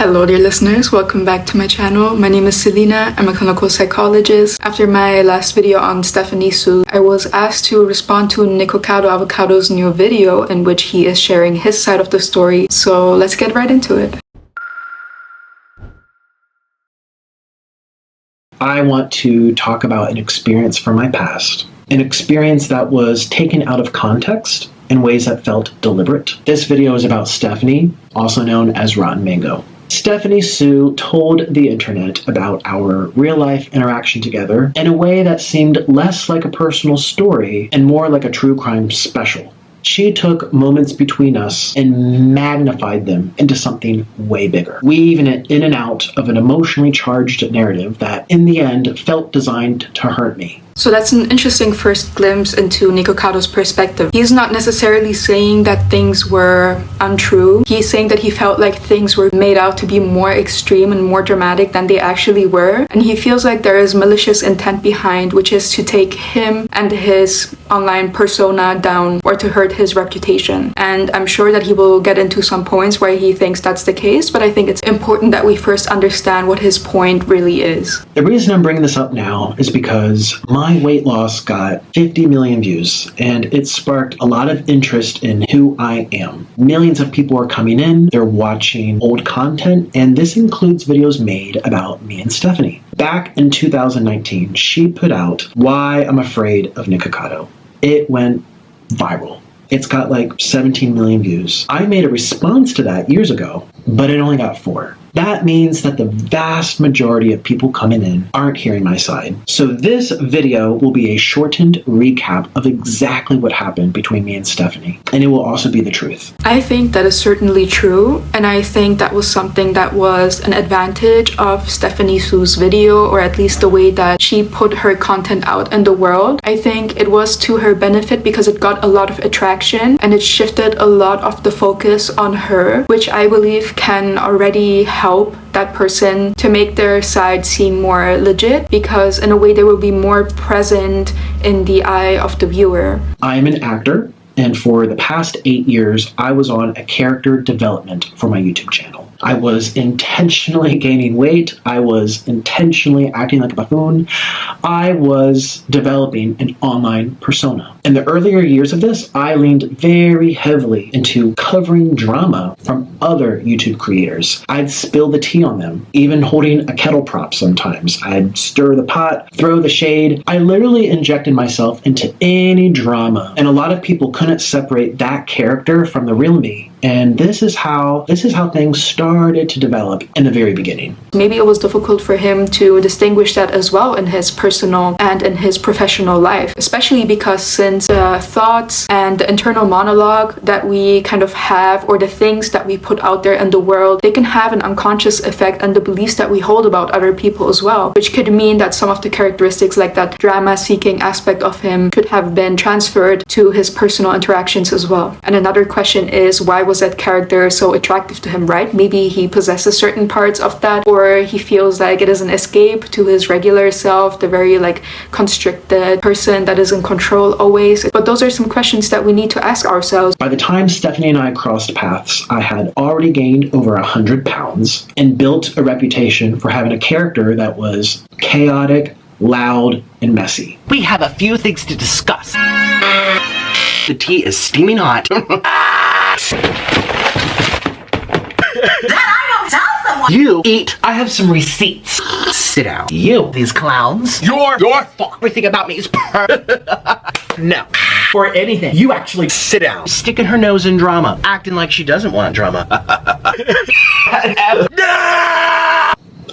Hello dear listeners, welcome back to my channel. My name is Selena, I'm a clinical psychologist. After my last video on Stephanie Soo, I was asked to respond to Nikocado Avocado's new video in which he is sharing his side of the story, so let's get right into it. I want to talk about an experience from my past, an experience that was taken out of context in ways that felt deliberate. This video is about Stephanie, also known as Rotten Mango. Stephanie Soo told the internet about our real-life interaction together in a way that seemed less like a personal story and more like a true crime special. She took moments between us and magnified them into something way bigger, weaving it in and out of an emotionally charged narrative that, in the end, felt designed to hurt me. So that's an interesting first glimpse into Nikocado's perspective. He's not necessarily saying that things were untrue. He's saying that he felt like things were made out to be more extreme and more dramatic than they actually were. And he feels like there is malicious intent behind, which is to take him and his online persona down or to hurt his reputation. And I'm sure that he will get into some points where he thinks that's the case, but I think it's important that we first understand what his point really is. The reason I'm bringing this up now is because my weight loss got 50 million views, and it sparked a lot of interest in who I am. Millions of people are coming in, they're watching old content, and this includes videos made about me and Stephanie. Back in 2019, she put out Why I'm Afraid of Nikocado. It went viral. It's got like 17 million views. I made a response to that years ago, but it only got 4. That means that the vast majority of people coming in aren't hearing my side. So this video will be a shortened recap of exactly what happened between me and Stephanie, and it will also be the truth. I think that is certainly true, and I think that was something that was an advantage of Stephanie Soo's video, or at least the way that she put her content out in the world. I think it was to her benefit because it got a lot of attraction and it shifted a lot of the focus on her, which I believe can already help that person to make their side seem more legit, because in a way they will be more present in the eye of the viewer. I'm an actor, and for the past 8 years, I was on a character development for my YouTube channel. I was intentionally gaining weight. I was intentionally acting like a buffoon. I was developing an online persona. In the earlier years of this, I leaned very heavily into covering drama from other YouTube creators. I'd spill the tea on them, even holding a kettle prop sometimes. I'd stir the pot, throw the shade. I literally injected myself into any drama, and a lot of people couldn't separate that character from the real me. And this is how things started to develop in the very beginning. Maybe it was difficult for him to distinguish that as well in his personal and in his professional life, especially because since the thoughts and the internal monologue that we kind of have, or the things that we put out there in the world, they can have an unconscious effect on the beliefs that we hold about other people as well, which could mean that some of the characteristics like that drama-seeking aspect of him could have been transferred to his personal interactions as well. And another question is, why was that character so attractive to him, right? Maybe he possesses certain parts of that, or he feels like it is an escape to his regular self, the very constricted person that is in control always. But those are some questions that we need to ask ourselves. By the time Stephanie and I crossed paths, I had already gained over 100 pounds and built a reputation for having a character that was chaotic, loud, and messy. We have a few things to discuss. The tea is steaming hot. You eat. I have some receipts. Sit down. You, these clowns. Your fault. Everything about me is No. For anything. You actually sit down. Sticking her nose in drama. Acting like she doesn't want drama.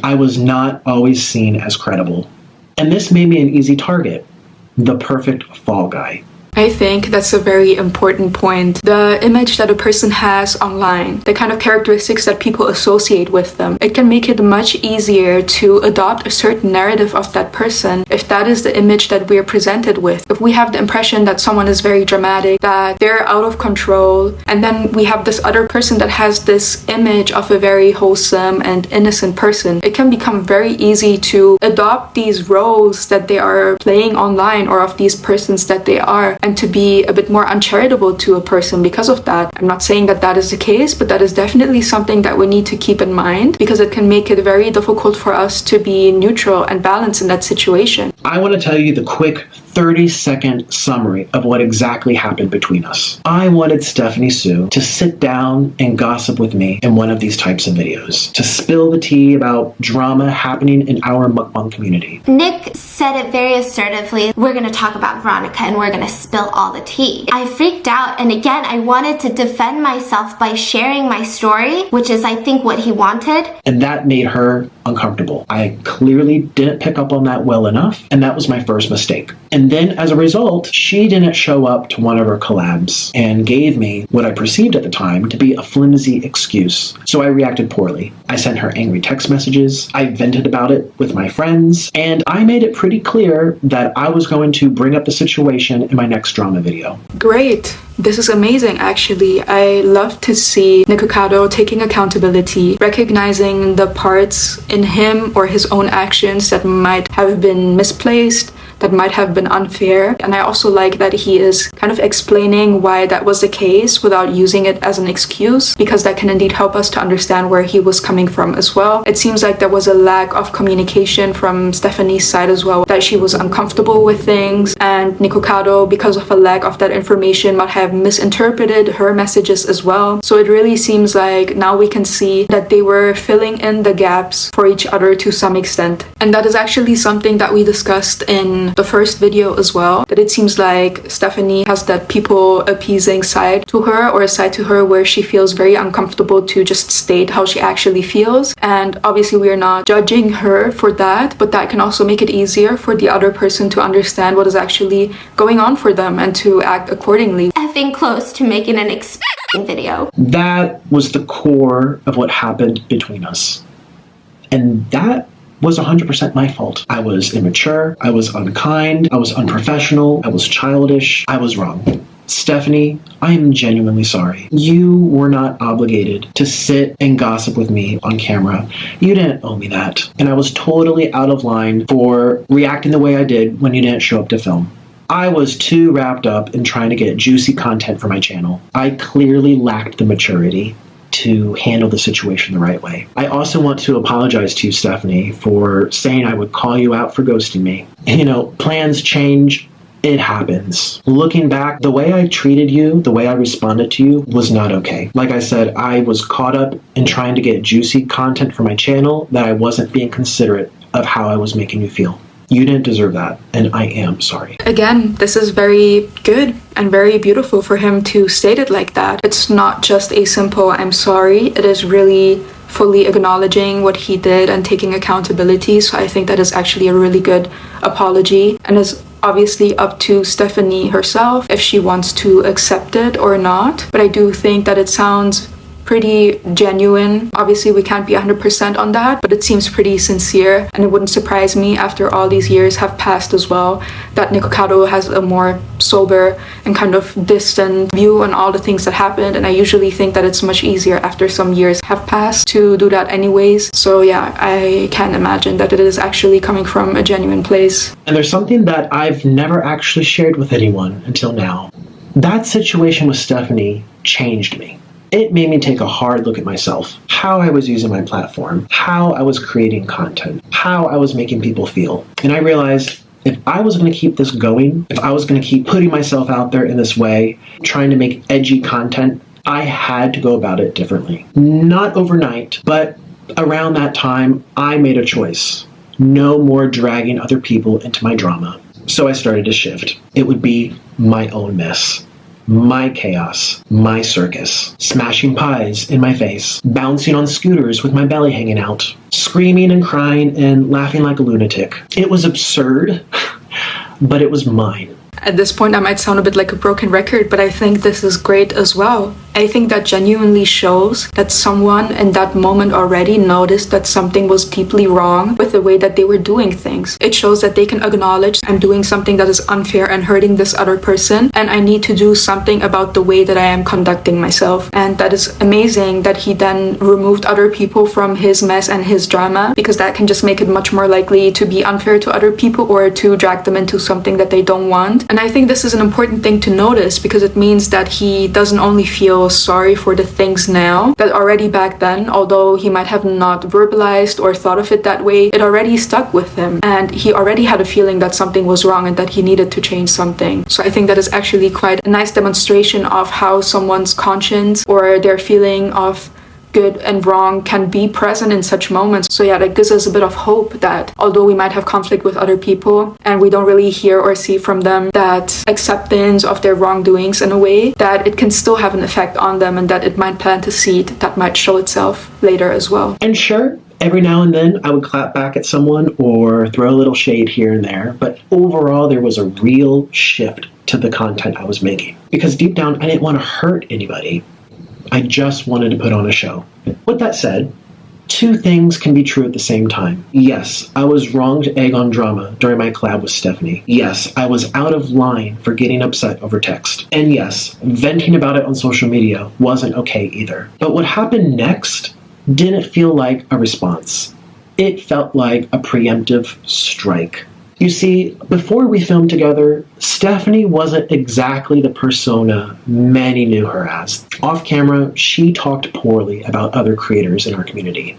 I was not always seen as credible. And this made me an easy target. The perfect fall guy. I think that's a very important point. The image that a person has online, the kind of characteristics that people associate with them, it can make it much easier to adopt a certain narrative of that person if that is the image that we're presented with. If we have the impression that someone is very dramatic, that they're out of control, and then we have this other person that has this image of a very wholesome and innocent person, it can become very easy to adopt these roles that they are playing online, or of these persons that they are. and to be a bit more uncharitable to a person because of that. I'm not saying that that is the case, but that is definitely something that we need to keep in mind, because it can make it very difficult for us to be neutral and balanced in that situation. I want to tell you the quick 30-second summary of what exactly happened between us. I wanted Stephanie Soo to sit down and gossip with me in one of these types of videos, to spill the tea about drama happening in our mukbang community. Nick said it very assertively, we're going to talk about Veronica and we're going to spill all the tea. I freaked out, and again, I wanted to defend myself by sharing my story, which is I think what he wanted. And that made her uncomfortable. I clearly didn't pick up on that well enough, and that was my first mistake. And then as a result, she didn't show up to one of her collabs and gave me what I perceived at the time to be a flimsy excuse. So I reacted poorly. I sent her angry text messages, I vented about it with my friends, and I made it pretty clear that I was going to bring up the situation in my next drama video. Great. This is amazing, actually. I love to see Nikocado taking accountability, recognizing the parts in him or his own actions that might have been misplaced, that might have been unfair. And I also like that he is kind of explaining why that was the case without using it as an excuse, because that can indeed help us to understand where he was coming from as well. It seems like there was a lack of communication from Stephanie's side as well, that she was uncomfortable with things, and Nikocado, because of a lack of that information, might have misinterpreted her messages as well. So it really seems like now we can see that they were filling in the gaps for each other to some extent. And that is actually something that we discussed in the first video as well, that it seems like Stephanie has that people appeasing side to her, or a side to her where she feels very uncomfortable to just state how she actually feels. And obviously we are not judging her for that, but that can also make it easier for the other person to understand what is actually going on for them and to act accordingly. Effing close to making an explaining video. That was the core of what happened between us. And that was 100% my fault. I was immature, I was unkind, I was unprofessional, I was childish, I was wrong. Stephanie, I am genuinely sorry. You were not obligated to sit and gossip with me on camera. You didn't owe me that. And I was totally out of line for reacting the way I did when you didn't show up to film. I was too wrapped up in trying to get juicy content for my channel. I clearly lacked the maturity to handle the situation the right way. I also want to apologize to you, Stephanie, for saying I would call you out for ghosting me. You know, plans change. It happens. Looking back, the way I treated you, the way I responded to you was not okay. Like I said, I was caught up in trying to get juicy content for my channel that I wasn't being considerate of how I was making you feel. You didn't deserve that, and I am sorry. Again, this is very good and very beautiful for him to state it like that. It's not just a simple I'm sorry, it is really fully acknowledging what he did and taking accountability. So I think that is actually a really good apology, and is obviously up to Stephanie herself if she wants to accept it or not. But I do think that it sounds pretty genuine. Obviously we can't be 100% on that, but it seems pretty sincere, and it wouldn't surprise me after all these years have passed as well that Nikocado has a more sober and kind of distant view on all the things that happened. And I usually think that it's much easier after some years have passed to do that anyways. So yeah, I can imagine that it is actually coming from a genuine place. And there's something that I've never actually shared with anyone until now. That situation with Stephanie changed me. It made me take a hard look at myself, how I was using my platform, how I was creating content, how I was making people feel. And I realized if I was going to keep this going, if I was going to keep putting myself out there in this way, trying to make edgy content, I had to go about it differently. Not overnight, but around that time, I made a choice. No more dragging other people into my drama. So I started to shift. It would be my own mess. My chaos, my circus, smashing pies in my face, bouncing on scooters with my belly hanging out, screaming and crying and laughing like a lunatic. It was absurd, but it was mine. At this point I might sound a bit like a broken record, but I think this is great as well. I think that genuinely shows that someone in that moment already noticed that something was deeply wrong with the way that they were doing things. It shows that they can acknowledge I'm doing something that is unfair and hurting this other person, and I need to do something about the way that I am conducting myself. And that is amazing that he then removed other people from his mess and his drama, because that can just make it much more likely to be unfair to other people or to drag them into something that they don't want. point. And I think this is an important thing to notice because it means that he doesn't only feel sorry for the things now, that already back then, although he might have not verbalized or thought of it that way, it already stuck with him. And he already had a feeling that something was wrong and that he needed to change something. So I think that is actually quite a nice demonstration of how someone's conscience or their feeling of good and wrong can be present in such moments. So yeah, that gives us a bit of hope that although we might have conflict with other people and we don't really hear or see from them that acceptance of their wrongdoings in a way, that it can still have an effect on them and that it might plant a seed that might show itself later as well. And sure, every now and then I would clap back at someone or throw a little shade here and there, but overall there was a real shift to the content I was making. Because deep down, I didn't want to hurt anybody. I just wanted to put on a show. With that said, two things can be true at the same time. Yes, I was wrong to egg on drama during my collab with Stephanie. Yes, I was out of line for getting upset over text. And yes, venting about it on social media wasn't okay either. But what happened next didn't feel like a response. It felt like a preemptive strike. You see, before we filmed together, Stephanie wasn't exactly the persona many knew her as. Off camera, she talked poorly about other creators in our community.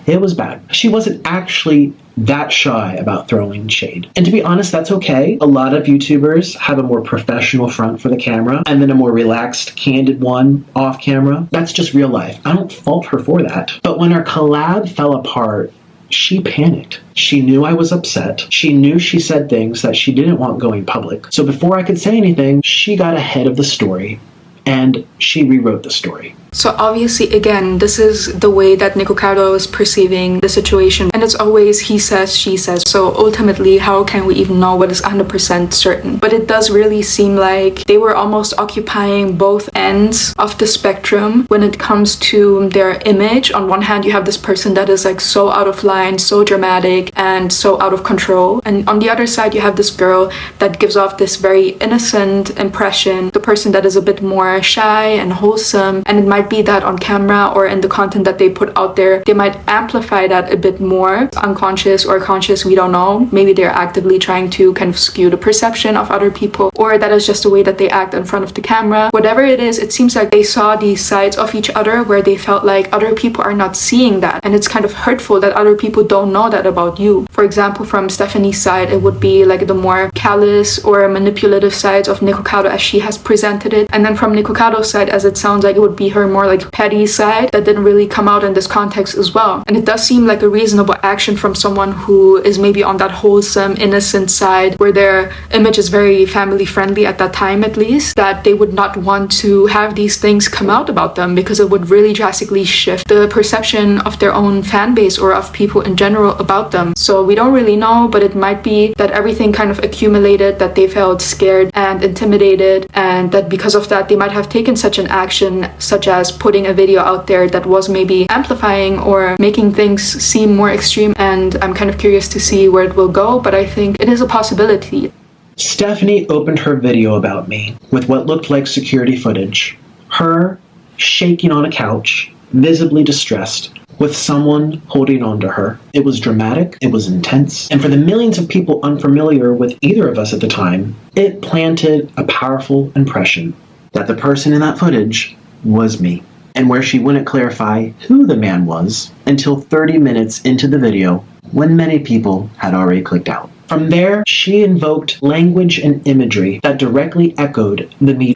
It was bad. She wasn't actually that shy about throwing shade. And to be honest, that's okay. A lot of YouTubers have a more professional front for the camera and then a more relaxed, candid one off camera. That's just real life. I don't fault her for that. But when our collab fell apart, she panicked. She knew I was upset. She knew she said things that she didn't want going public. So before I could say anything, she got ahead of the story and she rewrote the story. So obviously, again, this is the way that Nikocado is perceiving the situation. And it's always he says, she says. So ultimately, how can we even know what is 100% certain? But it does really seem like they were almost occupying both ends of the spectrum when it comes to their image. On one hand, you have this person that is like so out of line, so dramatic, and so out of control. And on the other side, you have this girl that gives off this very innocent impression, the person that is a bit more shy and wholesome. And it might be that on camera or in the content that they put out there, they might amplify that a bit more. Unconscious or conscious, we don't know. Maybe they're actively trying to kind of skew the perception of other people, or that is just the way that they act in front of the camera. Whatever it is, it seems like they saw these sides of each other where they felt like other people are not seeing that. And it's kind of hurtful that other people don't know that about you. For example, from Stephanie's side, it would be like the more callous or manipulative sides of Nikocado as she has presented it. And then from Nikocado's side, as it sounds like, it would be her more like petty side that didn't really come out in this context as well. And it does seem like a reasonable action from someone who is maybe on that wholesome, innocent side where their image is very family friendly at that time, at least, that they would not want to have these things come out about them because it would really drastically shift the perception of their own fan base or of people in general about them. So we don't really know, but it might be that everything kind of accumulated, that they felt scared and intimidated, and that because of that they might have taken such an action, such as putting a video out there that was maybe amplifying or making things seem more extreme. And I'm kind of curious to see where it will go, but I think it is a possibility. Stephanie opened her video about me with what looked like security footage. Her shaking on a couch, visibly distressed, with someone holding on to her. It was dramatic, it was intense, and for the millions of people unfamiliar with either of us at the time, it planted a powerful impression that the person in that footage was me. And where she wouldn't clarify who the man was until 30 minutes into the video, when many people had already clicked out. From there, she invoked language and imagery that directly echoed the Me,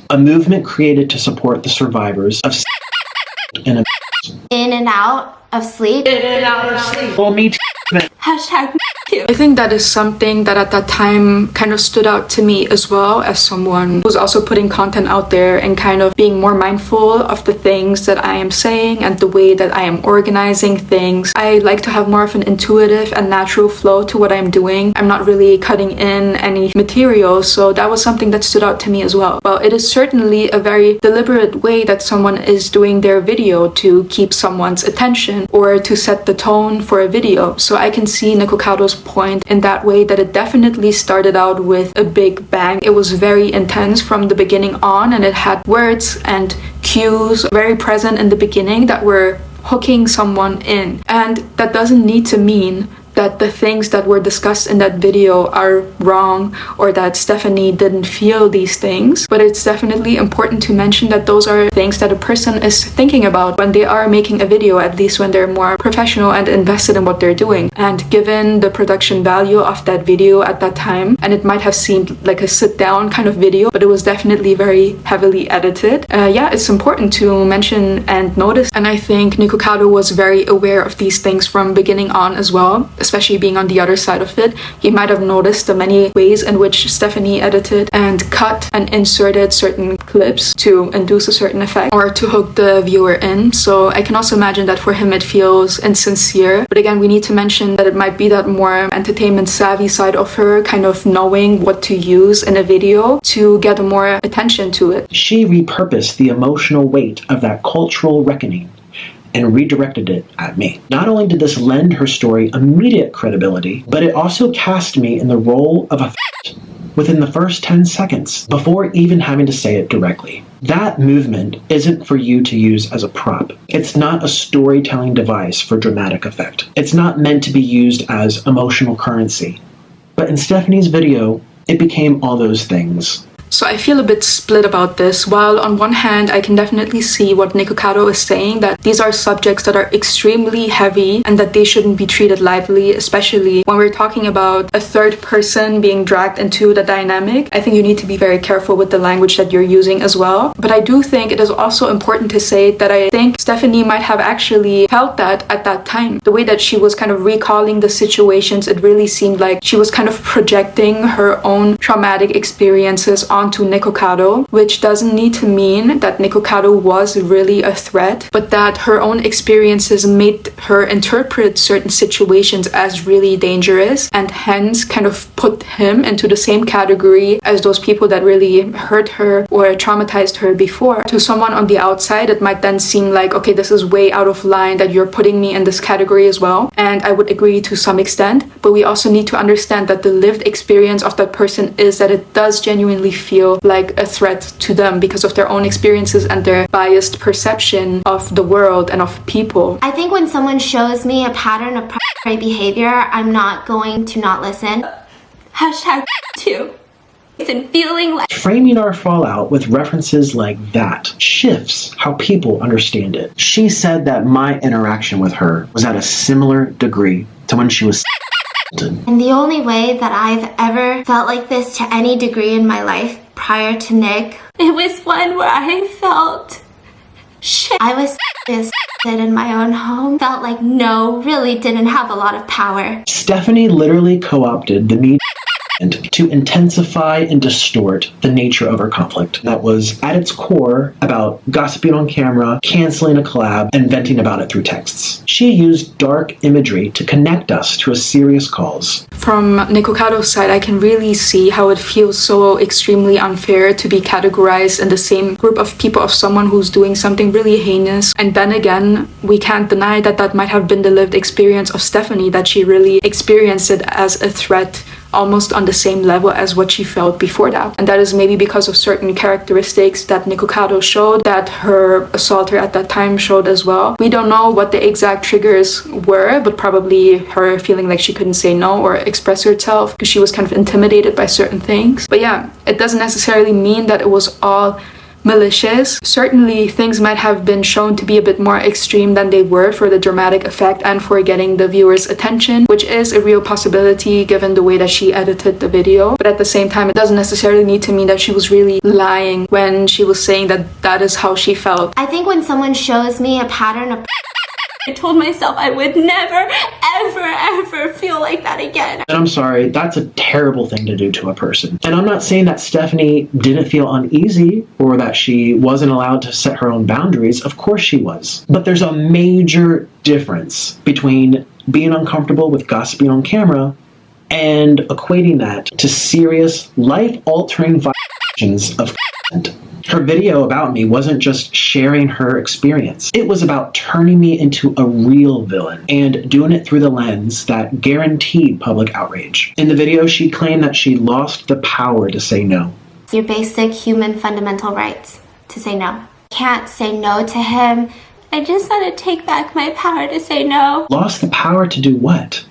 a movement created to support the survivors of and In and out of sleep. In and out of sleep. Well, me too. Hashtag I think that is something that at that time kind of stood out to me as well, as someone who's also putting content out there and kind of being more mindful of the things that I am saying and the way that I am organizing things. I like to have more of an intuitive and natural flow to what I'm doing. I'm not really cutting in any material, so that was something that stood out to me as well. Well, it is certainly a very deliberate way that someone is doing their video to keep someone's attention or to set the tone for a video. So I can see Nikocado's point in that way, that it definitely started out with a big bang. It was very intense from the beginning on, and it had words and cues very present in the beginning that were hooking someone in. And that doesn't need to mean that the things that were discussed in that video are wrong or that Stephanie didn't feel these things, but it's definitely important to mention that those are things that a person is thinking about when they are making a video, at least when they're more professional and invested in what they're doing. And given the production value of that video at that time, and it might have seemed like a sit-down kind of video, but it was definitely very heavily edited. Yeah, it's important to mention and notice, and I think Nikocado was very aware of these things from beginning on as well, especially being on the other side of it. He might have noticed the many ways in which Stephanie edited and cut and inserted certain clips to induce a certain effect or to hook the viewer in. So I can also imagine that for him it feels insincere. But again, we need to mention that it might be that more entertainment savvy side of her, kind of knowing what to use in a video to get more attention to it. She repurposed the emotional weight of that cultural reckoning and redirected it at me. Not only did this lend her story immediate credibility, but it also cast me in the role of a within the first 10 seconds, before even having to say it directly. That movement isn't for you to use as a prop. It's not a storytelling device for dramatic effect. It's not meant to be used as emotional currency. But in Stephanie's video, it became all those things. So I feel a bit split about this. While on one hand, I can definitely see what Nikocado is saying, that these are subjects that are extremely heavy and that they shouldn't be treated lightly, especially when we're talking about a third person being dragged into the dynamic. I think you need to be very careful with the language that you're using as well. But I do think it is also important to say that I think Stephanie might have actually felt that at that time. The way that she was kind of recalling the situations, it really seemed like she was kind of projecting her own traumatic experiences onto Nikocado, which doesn't need to mean that Nikocado was really a threat, but that her own experiences made her interpret certain situations as really dangerous and hence kind of put him into the same category as those people that really hurt her or traumatized her before. To someone on the outside, it might then seem like, okay, this is way out of line that you're putting me in this category as well. And I would agree to some extent, but we also need to understand that the lived experience of that person is that it does genuinely feel like a threat to them because of their own experiences and their biased perception of the world and of people. I think when someone shows me a pattern of predatory behavior, I'm not going to not listen. Hashtag too. And feeling like Framing our fallout with references like that shifts how people understand it. She said that my interaction with her was at a similar degree to when she was and the only way that I've ever felt like this to any degree in my life prior to Nick, it was one where I felt shit. I was in my own home, felt like really didn't have a lot of power. Stephanie literally co-opted the media to intensify and distort the nature of our conflict that was at its core about gossiping on camera, canceling a collab, and venting about it through texts. She used dark imagery to connect us to a serious cause. From Nikocado's side, I can really see how it feels so extremely unfair to be categorized in the same group of people of someone who's doing something really heinous. And then again, we can't deny that that might have been the lived experience of Stephanie, that she really experienced it as a threat almost on the same level as what she felt before that. And that is maybe because of certain characteristics that Nikocado showed, that her assaulter at that time showed as well. We don't know what the exact triggers were, but probably her feeling like she couldn't say no or express herself because she was kind of intimidated by certain things. But yeah, it doesn't necessarily mean that it was all malicious. Certainly things might have been shown to be a bit more extreme than they were for the dramatic effect and for getting the viewer's attention, which is a real possibility given the way that she edited the video. But at the same time, it doesn't necessarily need to mean that she was really lying when she was saying that that is how she felt. I think when someone shows me a pattern of I told myself I would never, ever feel like that again. And I'm sorry, that's a terrible thing to do to a person. And I'm not saying that Stephanie didn't feel uneasy or that she wasn't allowed to set her own boundaries. Of course she was. But there's a major difference between being uncomfortable with gossiping on camera and equating that to serious, life-altering violations of consent. Her video about me wasn't just sharing her experience. It was about turning me into a real villain and doing it through the lens that guaranteed public outrage. In the video, she claimed that she lost the power to say no. Your basic human fundamental rights to say no. Can't say no to him. I just want to take back my power to say no. Lost the power to do what?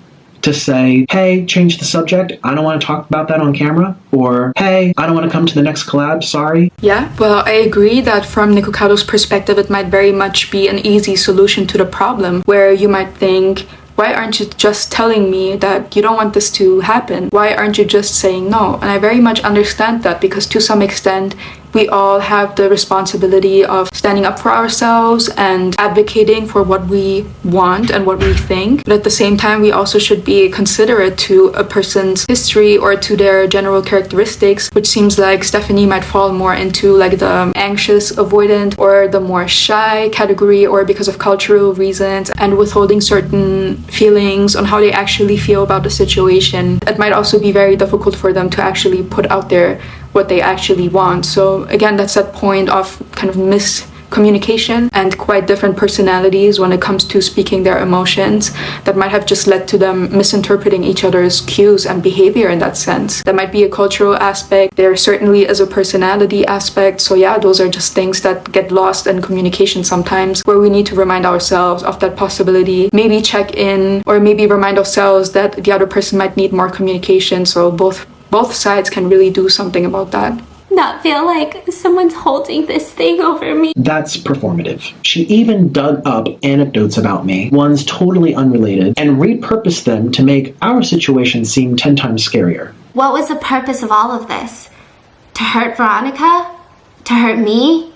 to say, hey, change the subject, I don't want to talk about that on camera, or hey, I don't want to come to the next collab, sorry. Yeah, well, I agree that from Nikocado's perspective, it might very much be an easy solution to the problem, where you might think, why aren't you just telling me that you don't want this to happen? Why aren't you just saying no? And I very much understand that, because to some extent, we all have the responsibility of standing up for ourselves and advocating for what we want and what we think. But at the same time, we also should be considerate to a person's history or to their general characteristics, which seems like Stephanie might fall more into like the anxious, avoidant, or the more shy category, or because of cultural reasons and withholding certain feelings on how they actually feel about the situation. It might also be very difficult for them to actually put out there what they actually want. So again, that's that point of kind of miscommunication and quite different personalities when it comes to speaking their emotions that might have just led to them misinterpreting each other's cues and behavior in that sense. That might be a cultural aspect. There certainly is a personality aspect. So yeah, those are just things that get lost in communication sometimes, where we need to remind ourselves of that possibility, maybe check in, or maybe remind ourselves that the other person might need more communication. So both sides can really do something about that. Not feel like someone's holding this thing over me. That's performative. She even dug up anecdotes about me, ones totally unrelated, and repurposed them to make our situation seem 10 times scarier. What was the purpose of all of this? To hurt Veronica? To hurt me?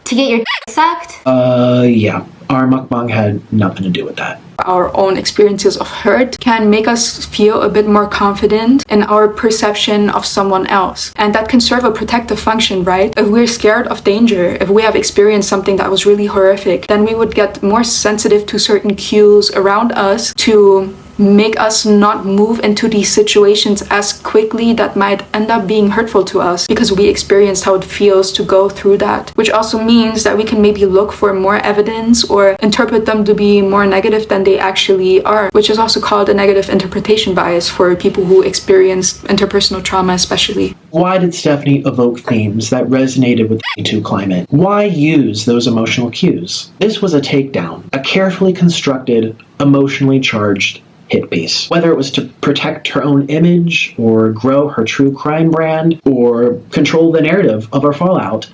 To get your sucked? Yeah. Our mukbang had nothing to do with that. Our own experiences of hurt can make us feel a bit more confident in our perception of someone else. And that can serve a protective function, right? If we're scared of danger, if we have experienced something that was really horrific, then we would get more sensitive to certain cues around us to make us not move into these situations as quickly that might end up being hurtful to us, because we experienced how it feels to go through that. Which also means that we can maybe look for more evidence or interpret them to be more negative than they actually are, which is also called a negative interpretation bias for people who experience interpersonal trauma especially. Why did Stephanie evoke themes that resonated with the Me Too climate? Why use those emotional cues? This was a takedown, a carefully constructed, emotionally charged hit piece. Whether it was to protect her own image, or grow her true crime brand, or control the narrative of her fallout,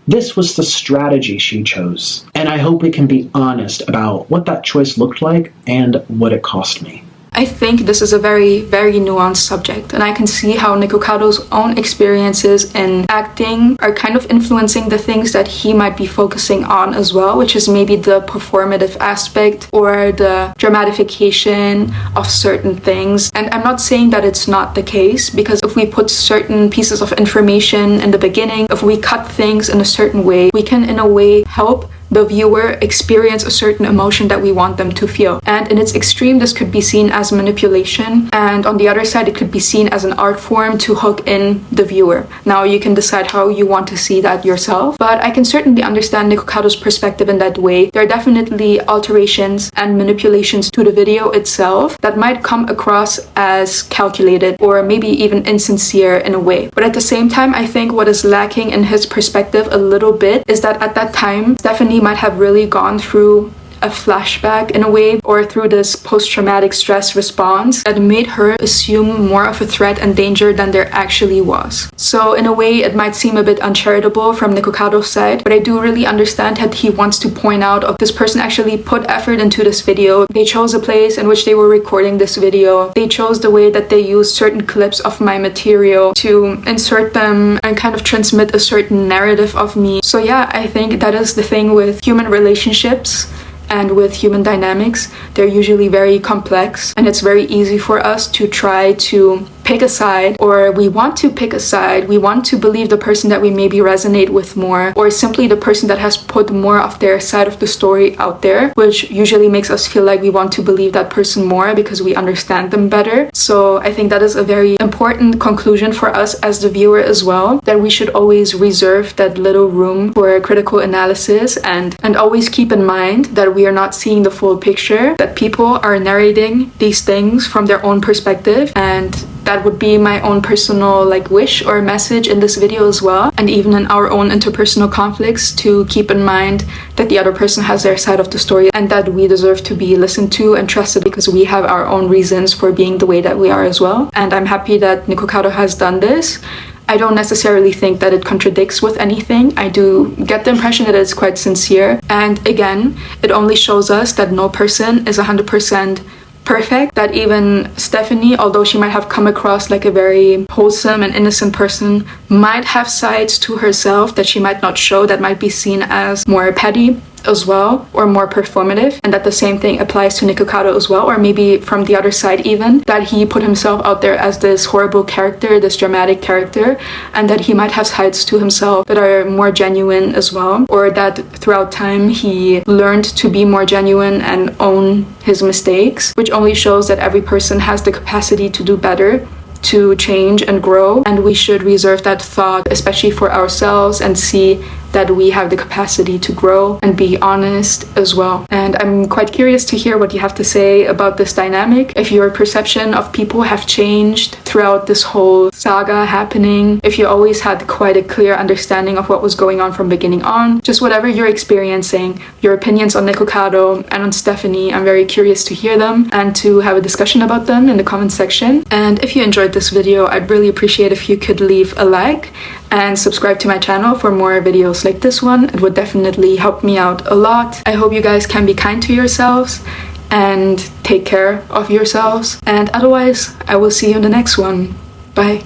this was the strategy she chose. And I hope we can be honest about what that choice looked like and what it cost me. I think this is a very, very nuanced subject, and I can see how Nikocado's own experiences in acting are kind of influencing the things that he might be focusing on as well, which is maybe the performative aspect or the dramatification of certain things. And I'm not saying that it's not the case, because if we put certain pieces of information in the beginning, if we cut things in a certain way, we can in a way help the viewer experience a certain emotion that we want them to feel. And in its extreme, this could be seen as manipulation, and on the other side, it could be seen as an art form to hook in the viewer. Now you can decide how you want to see that yourself, but I can certainly understand Nikocado's perspective in that way. There are definitely alterations and manipulations to the video itself that might come across as calculated or maybe even insincere in a way. But at the same time, I think what is lacking in his perspective a little bit is that at that time, Stephanie might have really gone through a flashback in a way, or through this post-traumatic stress response that made her assume more of a threat and danger than there actually was. So in a way, it might seem a bit uncharitable from Nikocado's side, but I do really understand that he wants to point out of this person actually put effort into this video. They chose a place in which they were recording this video. They chose the way that they used certain clips of my material to insert them and kind of transmit a certain narrative of me. So yeah, I think that is the thing with human relationships and with human dynamics. They're usually very complex, and it's very easy for us to try to pick a side, or we want to pick a side. We want to believe the person that we maybe resonate with more, or simply the person that has put more of their side of the story out there, which usually makes us feel like we want to believe that person more because we understand them better. So I think that is a very important conclusion for us as the viewer as well, that we should always reserve that little room for critical analysis, and always keep in mind that we are not seeing the full picture, that people are narrating these things from their own perspective, and that would be my own personal like wish or message in this video as well, and even in our own interpersonal conflicts, to keep in mind that the other person has their side of the story and that we deserve to be listened to and trusted because we have our own reasons for being the way that we are as well. And I'm happy that Nikocado has done this. I don't necessarily think that it contradicts with anything. I do get the impression that it's quite sincere. And again, it only shows us that no person is 100% perfect, that even Stephanie, although she might have come across like a very wholesome and innocent person, might have sides to herself that she might not show, that might be seen as more petty as well, or more performative, and that the same thing applies to Nikocado as well, or maybe from the other side even, that he put himself out there as this horrible character, this dramatic character, and that he might have sides to himself that are more genuine as well, or that throughout time he learned to be more genuine and own his mistakes, which only shows that every person has the capacity to do better, to change and grow, and we should reserve that thought especially for ourselves and see that we have the capacity to grow and be honest as well. And I'm quite curious to hear what you have to say about this dynamic, if your perception of people have changed throughout this whole saga happening, if you always had quite a clear understanding of what was going on from beginning on, just whatever you're experiencing, your opinions on Nikocado and on Stephanie, I'm very curious to hear them and to have a discussion about them in the comment section. And if you enjoyed this video, I'd really appreciate if you could leave a like and subscribe to my channel for more videos like this one. It would definitely help me out a lot. I hope you guys can be kind to yourselves and take care of yourselves. And otherwise, I will see you in the next one. Bye.